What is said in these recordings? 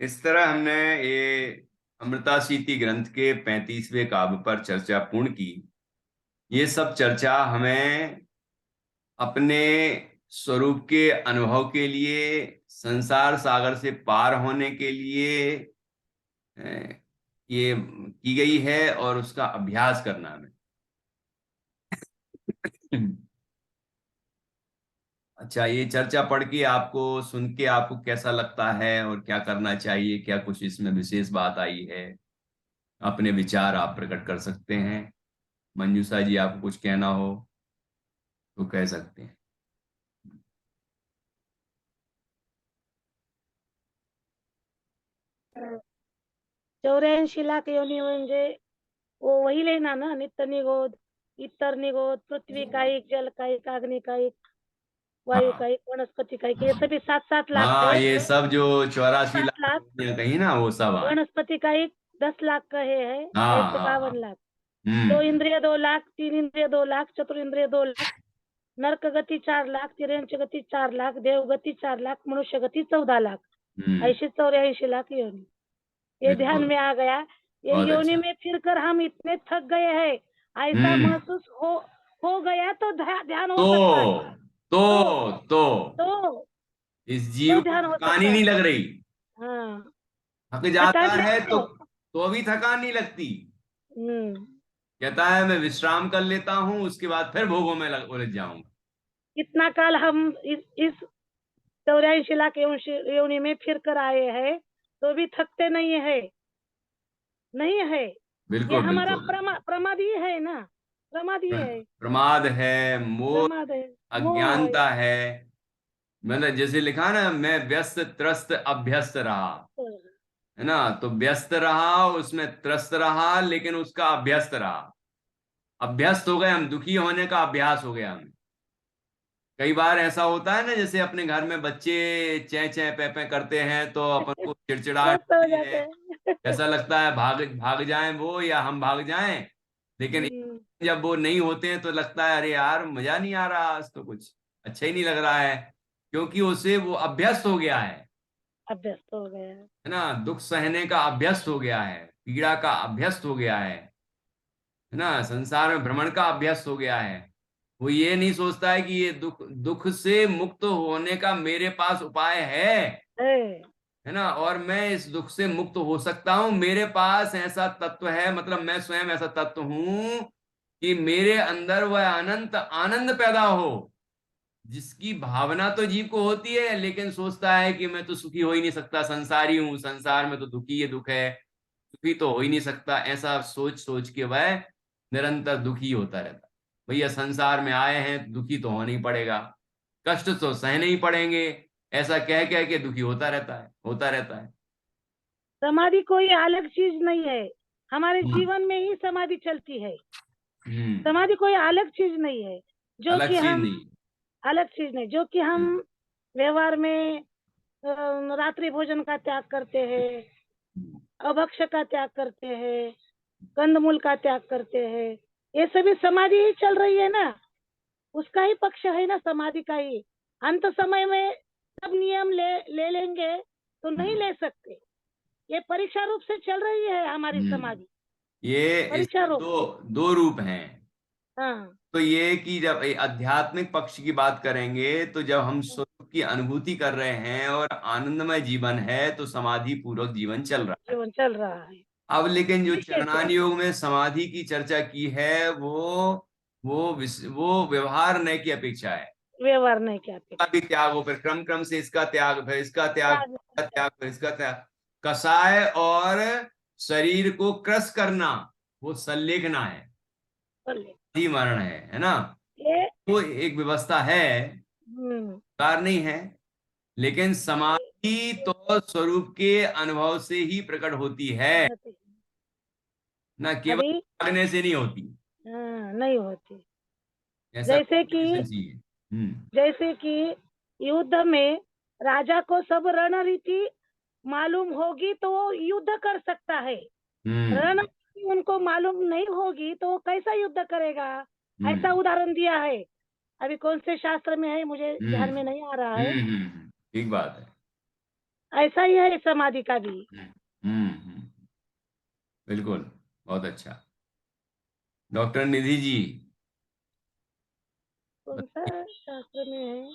इस तरह हमने ये अमृताशीति ग्रंथ के 35वें काव्य पर चर्चा पूर्ण की। ये सब चर्चा हमें अपने स्वरूप के अनुभव के लिए, संसार सागर से पार होने के लिए ये की गई है और उसका अभ्यास करना हमें। अच्छा, ये चर्चा पढ़ के आपको, सुन के आपको कैसा लगता है और क्या करना चाहिए? क्या कुछ इसमें विशेष बात आई है? अपने विचार आप प्रकट कर सकते हैं। मंजूषा जी, आपको कुछ कहना हो तो कह सकते हैं। 84 लाख योनी म्हणजे वो वही लेना ना, नित्य निगोद, इतर निगोद, पृथ्वी कायिक, जल कायिक, अग्नि कायिक, वायु हाँ कायिक, वनस्पति कायिक, ये सभी 7-7 लाख हाँ, थे। ये सब जो 84 लाख 7 लाख कही ना, वो सब आए। वनस्पति कायिक 10 लाख कहे है, हाँ ऐसे हाँ हाँ। 52 लाख। दो हम्म। इंद्रिय 2 लाख, 3 इंद्रिय 2 लाख, चतुर्इंद्रिय 2 लाख, नरक गती 4 लाख, तिर्यंच गती 4 लाख, देव गती 4 लाख, मनुष्य गती 14 लाख, हम्म। ऐसे 84 लाख योनि। ये ध्यान बिल्कुल। में आ गया। ये बहुत योनि अच्छा। में फिरकर हम इतने थक गए हैं, ऐसा हम्म। महसूस हो गया तो ध्यान हो सकता है। तो तो तो तो इस जीव तो को ध्यान हो थकान ही सकता नहीं है। लग रही। हाँ, थक जाता थकान है नहीं हो। तो भी थकान नहीं लगती। हम्म। कहता है मैं विश्राम कर लेता हूं, उसके बाद फिर भोगों में उलझ जाऊंगा। इतना काल हम इस 84 लाख योनि में फिर कर आए हैं, तो भी थकते नहीं है, नहीं है। ये बिल्कुल हमारा बिल्कुल। प्रमाद ही है ना, प्रमाद ही है। प्रमाद है, मोह, प्रमाद है, मोह है। अज्ञानता है। मैंने जैसे लिखा ना, मैं व्यस्त त्रस्त अभ्यस्त रहा, है ना? तो व्यस्त रहा, उसमें त्रस्त रहा, लेकिन उसका अभ्यस्त रहा। अभ्यस्त हो गए हम, दुखी होने का अभ्यास हो गया हमें। कई बार ऐसा होता है ना, जैसे अपने घर में बच्चे चै चै पे पे करते हैं तो अपन को चिड़चिड़ाहट व्यस्त हो होती है। जाते हैं। ऐसा लगता है भाग भाग जाएं वो, या हम भाग जाएं। लेकिन हम्म, जब वो नहीं होते हैं तो लगता है अरे यार, मजा नहीं आ रहा, आज तो कुछ अच्छा ही नहीं लग रहा है। क्योंकि उसे वो अभ्यस्त हो गया अभ्यस्त हो गया। है ना? दुख सहने का अभ्यस्त हो गया है, पीड़ा का अभ्यस्त हो गया है ना? संसार में भ्रमण का अभ्यस्त हो गया है। वो ये नहीं सोचता है कि ये दुख दुख से मुक्त होने का मेरे पास उपाय है। है ना? और मैं इस दुख से मुक्त हो सकता हूं। मेरे पास ऐसा तत्व है, मतलब मैं स्वयं ऐसा तत्व हूं कि मेरे अंदर वह अनंत आनंद पैदा हो, जिसकी भावना तो जीव को होती है, लेकिन सोचता है कि मैं तो सुखी हो ही नहीं सकता, संसारी हूं, संसार में तो दुखी है, दुख है, सुखी तो हो ही नहीं सकता। ऐसा सोच सोच के वह निरंतर दुखी होता रहता। भैया, संसार में आए हैं, दुखी तो होना ही पड़ेगा, कष्ट तो सहने ही पड़ेंगे। ऐसा कह कह के दुखी होता रहता है, होता रहता है। समाधि कोई अलग चीज नहीं है, हमारे हम्म। जीवन में ही समाधि चलती है। हम्म। समाधि कोई अलग चीज नहीं है, जो अलग कि चीज हम नहीं। अलग चीज नहीं, जो कि हम हम्म। व्यवहार में रात्रि भोजन का त्याग करते हैं, अभक्ष्य का त्याग करते हैं, कंदमूल का त्याग करते हैं, ये सभी समाधि ही चल रही है ना। उसका ही पक्ष है ना, समाधि का ही। अंत समय में सब नियम ले लेंगे तो नहीं हम्म। ले सकते। ये परीक्षा रूप से चल रही है हमारी हम्म। समाधि, ये परीक्षा इसके रूप। दो दो रूप हैं। हाँ, तो ये कि जब ये आध्यात्मिक पक्ष की बात करेंगे, तो जब हम स्वरूप की अनुभूति कर रहे हैं और आनंदमय जीवन है, तो समाधि पूर्वक जीवन चल रहा है। जीवन चल रहा है। अब लेकिन जो ठीक है, चरणान योग में समाधि की चर्चा की है, वो व्यवहार नय की अपेक्षा है। व्यवहार नहीं क्या का भी अपेक्षा। त्याग हो, फिर क्रम क्रम से इसका त्याग, फिर इसका त्याग, त्याग, इसका त्याग, त्याग, फिर इसका त्याग। कसाय और शरीर को क्रस करना, वो संलेखना है, बोलिए। ही मरण है ना? ये वो एक व्यवस्था है, हम्म, कार नहीं है। लेकिन समाधि तो स्वरूप के अनुभव से ही प्रकट होती है, ना केवल अभी भागने से नहीं होती। हाँ, नहीं होती। ऐसा जैसे कि कॉम्बिनेशन चाहिए। हम्म। जैसे कि युद्ध में राजा को सब रणनीति मालूम होगी तो वो युद्ध कर सकता है। हम्म। रणनीति उनको मालूम नहीं होगी तो वो कैसा युद्ध करेगा। ऐसा हम्म। उदाहरण दिया है। अभी कौन से शास्त्र में है मुझे ध्यान हम्म। में नहीं आ रहा है। ठीक बात है। ऐसा ही है समाधि का भी। बिल्कुल, बहुत अच्छा। डॉक्टर निधि जी, कौन सा शास्त्र में है?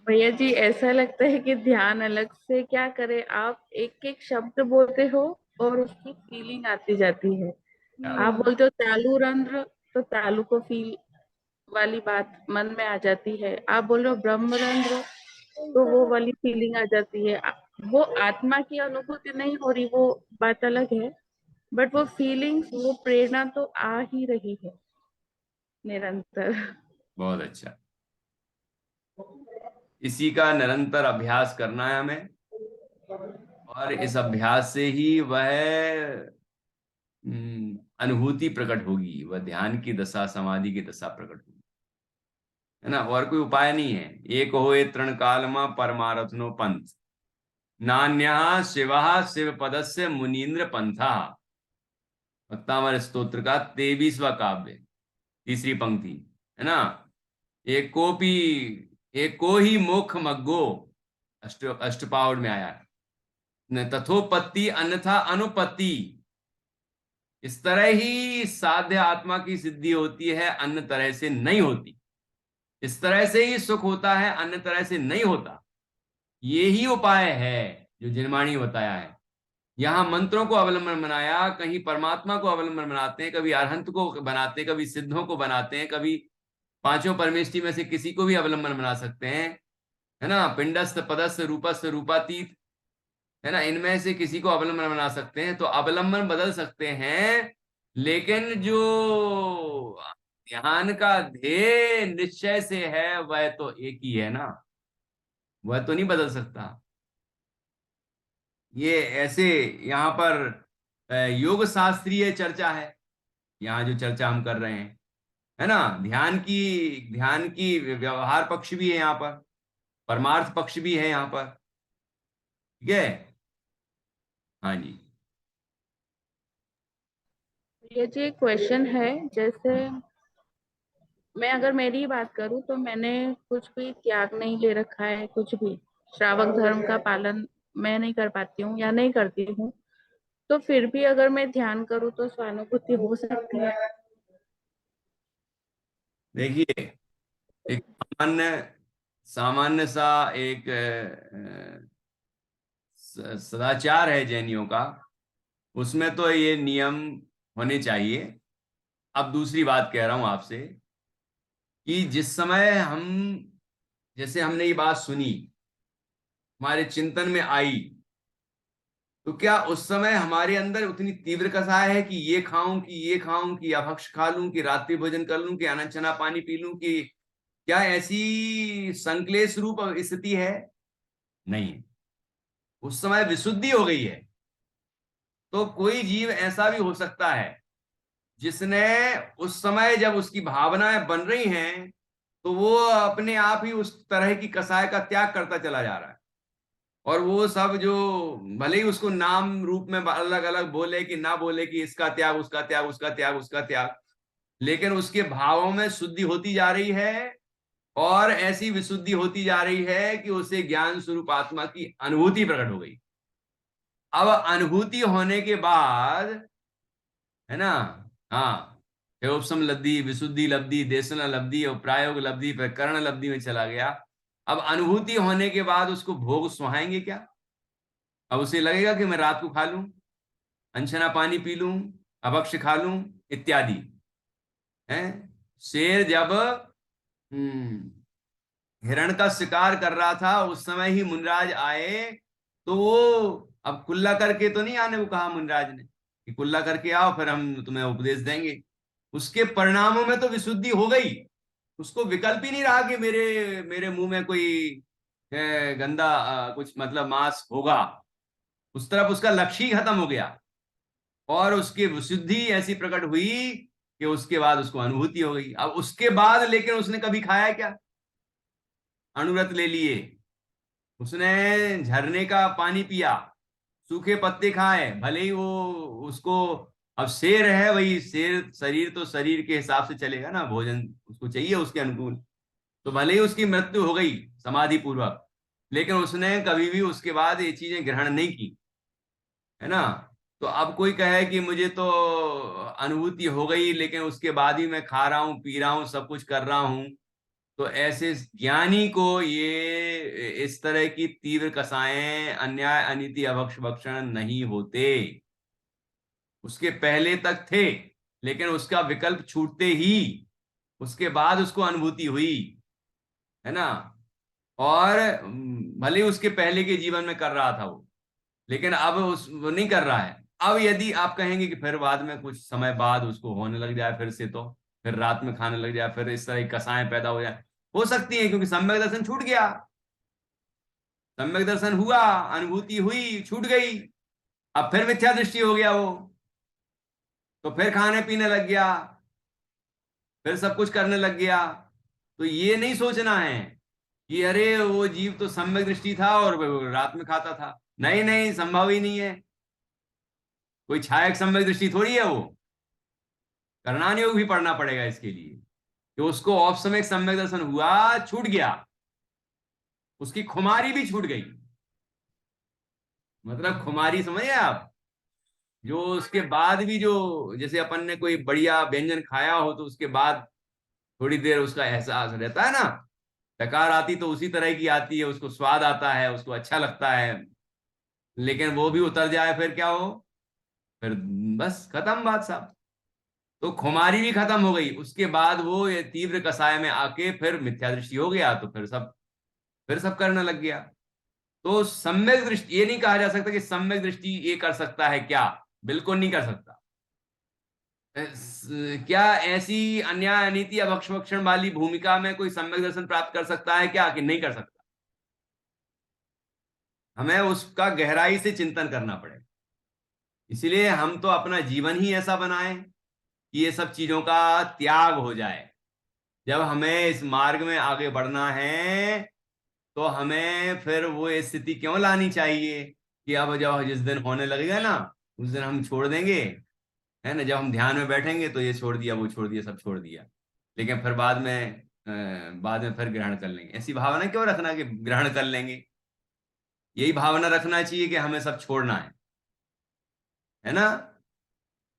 भैया जी, ऐसा लगता है कि ध्यान अलग से क्या करे, आप एक एक शब्द बोलते हो और उसकी फीलिंग आती जाती है। आप बोलते हो तालु रंध्र, तो तालु को फील वाली बात मन में आ जाती है। आप बोल रहे हो ब्रह्म रंध्र, तो वो वाली फीलिंग आ जाती है। वो आत्मा की अनुभूति नहीं हो रही, वो बात अलग है, बट वो फीलिंग्स, वो प्रेरणा तो आ ही रही है निरंतर। बहुत अच्छा। इसी का निरंतर अभ्यास करना है हमें, और इस अभ्यास से ही वह अनुभूति प्रकट होगी, वह ध्यान की दशा, समाधि की दशा प्रकट होगी, है ना। और कोई उपाय नहीं है। एक होए तृण काल में परमारथनो पंथ, नान्य शिव शिव पदस्य मुनीन्द्र पंथा। भक्तामर स्तोत्र का 23वां काव्य, तीसरी पंक्ति, है ना। एकोपी एको ही मोक्ष मग्गो, अष्टपाउड में आया है। न तथोपत्ति अन्यथा अनुपत्ति। इस तरह ही साध्य आत्मा की सिद्धि होती है, अन्य तरह से नहीं होती। इस तरह से ही सुख होता है, अन्य तरह से नहीं होता। ये ही उपाय है जो जिनवाणी बताया है। यहाँ मंत्रों को अवलंबन बनाया, कहीं परमात्मा को अवलंबन बनाते हैं, कभी अरहंत को बनाते हैं, कभी सिद्धों को बनाते हैं, कभी पांचों परमेष्टि में से किसी को भी अवलंबन बना सकते हैं, है ना। पिंडस्थ पदस्थ रूपस्थ रूपातीत, है ना, इनमें से किसी को अवलंबन बना सकते हैं। तो अवलंबन बदल सकते हैं, लेकिन जो ध्यान का ध्येय निश्चय से है वह तो एक ही है ना, वह तो नहीं बदल सकता। ये ऐसे यहाँ पर योग शास्त्रीय चर्चा है, यहाँ जो चर्चा हम कर रहे हैं, है ना। ध्यान की व्यवहार पक्ष भी है यहाँ पर, परमार्थ पक्ष भी है यहाँ पर, ठीक है। हाँ जी। ये जी एक क्वेश्चन है, जैसे मैं अगर मेरी ही बात करूं तो मैंने कुछ भी त्याग नहीं ले रखा है, कुछ भी श्रावक धर्म का पालन मैं नहीं कर पाती हूँ या नहीं करती हूँ, तो फिर भी अगर मैं ध्यान करूँ तो स्वानुभूति हो सकती है? देखिए, एक सामान्य सामान्य सा एक सदाचार है जैनियों का, उसमें तो ये नियम होने चाहिए। अब दूसरी बात कह रहा हूं आपसे कि जिस समय हम, जैसे हमने ये बात सुनी, हमारे चिंतन में आई, तो क्या उस समय हमारे अंदर उतनी तीव्र कसाय है कि ये खाऊं कि ये खाऊं, कि अभक्ष खा लूं, कि रात्रि भोजन कर लूं, कि अनंत चना पानी पी लूं, कि क्या ऐसी संक्लेश रूप स्थिति है? नहीं, उस समय विशुद्धि हो गई है। तो कोई जीव ऐसा भी हो सकता है जिसने उस समय जब उसकी भावनाएं बन रही हैं, तो वो अपने आप ही उस तरह की कसाय का त्याग करता चला जा रहा है। और वो सब जो, भले ही उसको नाम रूप में अलग अलग बोले कि ना बोले कि इसका त्याग, उसका त्याग, उसका त्याग, उसका त्याग, लेकिन उसके भावों में शुद्धि होती जा रही है, और ऐसी विशुद्धि होती जा रही है कि उसे ज्ञान स्वरूप आत्मा की अनुभूति प्रकट हो गई। अब अनुभूति होने के बाद, है ना, हाँ, उपसम लब्धि, विशुद्धि लब्धि, देशना लब्धि और प्रायोग लब्धि, प्रकरण लब्धि में चला गया। अब अनुभूति होने के बाद उसको भोग सुहाएंगे क्या? अब उसे लगेगा कि मैं रात को खा लूं, अनछना पानी पी लूं, अभक्ष खा लूं, इत्यादि, है। शेर जब हिरण का शिकार कर रहा था, उस समय ही मुनराज आए, तो वो, अब कुल्ला करके तो नहीं आने को कहा मुनराज ने कि कुल्ला करके आओ फिर हम तुम्हें उपदेश देंगे। उसके परिणामों में तो विशुद्धि हो गई, उसको विकल्प ही नहीं रहा कि मेरे मेरे मुंह में कोई गंदा कुछ मतलब मांस होगा। उस तरफ उसका लक्ष्य ही खत्म हो गया, और उसकी विशुद्धि ऐसी प्रकट हुई कि उसके बाद उसको अनुभूति हो गई। अब उसके बाद लेकिन उसने कभी खाया क्या? अणुव्रत ले लिए, उसने झरने का पानी पिया, सूखे पत्ते खाए, भले ही वो उसको, अब शेर है, वही शेर शरीर तो शरीर के हिसाब से चलेगा ना, भोजन उसको चाहिए उसके अनुकूल, तो भले ही उसकी मृत्यु हो गई समाधि पूर्वक, लेकिन उसने कभी भी उसके बाद ये चीजें ग्रहण नहीं की, है ना। तो अब कोई कहे कि मुझे तो अनुभूति हो गई लेकिन उसके बाद भी मैं खा रहा हूँ, पी रहा हूँ, सब कुछ कर रहा हूँ, तो ऐसे ज्ञानी को ये इस तरह की तीव्र कसाएं, अन्याय, अनीति, अभक्ष भक्षण नहीं होते। उसके पहले तक थे, लेकिन उसका विकल्प छूटते ही उसके बाद उसको अनुभूति हुई, है ना। और भले ही उसके पहले के जीवन में कर रहा था वो, लेकिन अब वो नहीं कर रहा है। अब यदि आप कहेंगे कि फिर बाद में कुछ समय बाद उसको होने लग जाए फिर से, तो फिर रात में खाने लग जाए, फिर इस तरह की कसाएं पैदा हो जाए, हो सकती है, क्योंकि सम्यक दर्शन छूट गया। सम्यक दर्शन हुआ, अनुभूति हुई, छूट गई, अब फिर मिथ्या दृष्टि हो गया वो, तो फिर खाने पीने लग गया, फिर सब कुछ करने लग गया। तो ये नहीं सोचना है कि अरे वो जीव तो सम्यक दृष्टि था और वो रात में खाता था। नहीं नहीं, संभव ही नहीं है। कोई छायक सम्यक दृष्टि थोड़ी है वो। करणान योग भी पढ़ना पड़ेगा इसके लिए कि उसको औपसमयिक सम्यक दर्शन हुआ, छूट गया, उसकी खुमारी भी छूट गई। मतलब खुमारी समझे आप, जो उसके बाद भी, जो जैसे अपन ने कोई बढ़िया व्यंजन खाया हो तो उसके बाद थोड़ी देर उसका एहसास रहता है ना, डकार आती तो उसी तरह की आती है, उसको स्वाद आता है, उसको अच्छा लगता है, लेकिन वो भी उतर जाए फिर क्या हो, फिर बस खत्म बात साहब। तो खुमारी भी खत्म हो गई, उसके बाद वो ये तीव्र कसाय में आके फिर मिथ्या दृष्टि हो गया, तो फिर सब करने लग गया। तो सम्यक दृष्टि, ये नहीं कहा जा सकता कि सम्यक दृष्टि ये कर सकता है क्या, बिल्कुल नहीं कर सकता। क्या ऐसी अन्याय, अनीति, अभक्ष भक्षण वाली भूमिका में कोई सम्यक दर्शन प्राप्त कर सकता है क्या, कि नहीं कर सकता? हमें उसका गहराई से चिंतन करना पड़ेगा। इसलिए हम तो अपना जीवन ही ऐसा बनाएं कि ये सब चीजों का त्याग हो जाए। जब हमें इस मार्ग में आगे बढ़ना है तो हमें फिर वो स्थिति क्यों लानी चाहिए कि अब जब जिस दिन होने लगेगा ना, उस दिन हम छोड़ देंगे, है ना। जब हम ध्यान में बैठेंगे तो ये छोड़ दिया, वो छोड़ दिया, सब छोड़ दिया, लेकिन फिर बाद में फिर ग्रहण कर लेंगे। ऐसी भावना क्यों रखना कि ग्रहण कर लेंगे। यही भावना रखना चाहिए कि हमें सब छोड़ना है ना।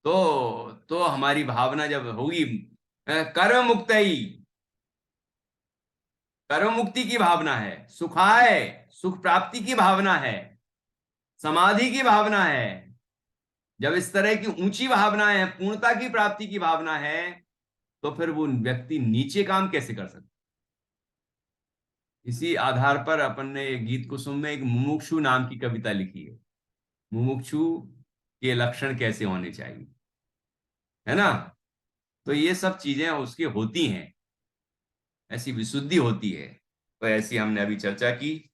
तो हमारी भावना जब होगी, कर्म मुक्त ही, कर्म मुक्ति की भावना है, सुखाय, सुख प्राप्ति की भावना है, समाधि की भावना है। जब इस तरह की ऊंची भावनाएं हैं, पूर्णता की प्राप्ति की भावना है, तो फिर वो व्यक्ति नीचे काम कैसे कर सकता। इसी आधार पर अपन ने गीत कुसुम में एक मुमुक्षु नाम की कविता लिखी है। मुमुक्षु के लक्षण कैसे होने चाहिए, है ना। तो ये सब चीजें उसकी होती हैं, ऐसी विशुद्धि होती है। तो ऐसी हमने अभी चर्चा की।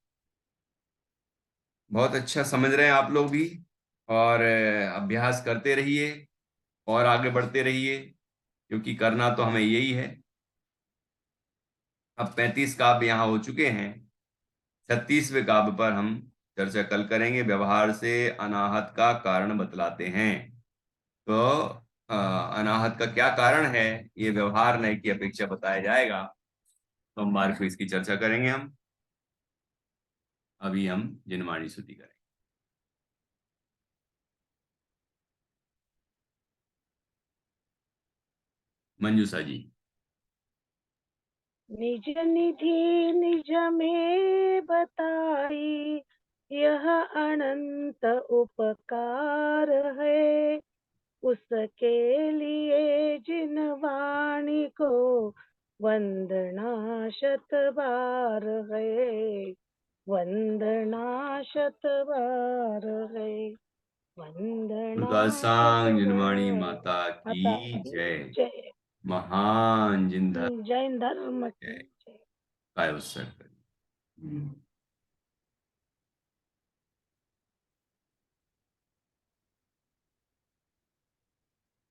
बहुत अच्छा समझ रहे हैं आप लोग भी, और अभ्यास करते रहिए और आगे बढ़ते रहिए, क्योंकि करना तो हमें यही है। अब 35 काव्य यहाँ हो चुके हैं। 36वें काव्य पर हम चर्चा कल करेंगे। व्यवहार से अनाहत का कारण बतलाते हैं। तो अनाहत का क्या कारण है, ये व्यवहार नय की अपेक्षा बताया जाएगा। सोमवार को इसकी चर्चा करेंगे हम। अभी हम जिनवाणी स्तुति करेंगे। मंजूषा जी। निज निधि निज में बताई, यह अनंत उपकार है। उसके लिए जिन वाणी को वंदना शत बार है, वंदना शत बार है, वंदना शत सांग जिनवाणी बार। माता माता की की जय। जय। महान जिन धर्म जैन धर्म की जय। जय। काय उत्सर्ग।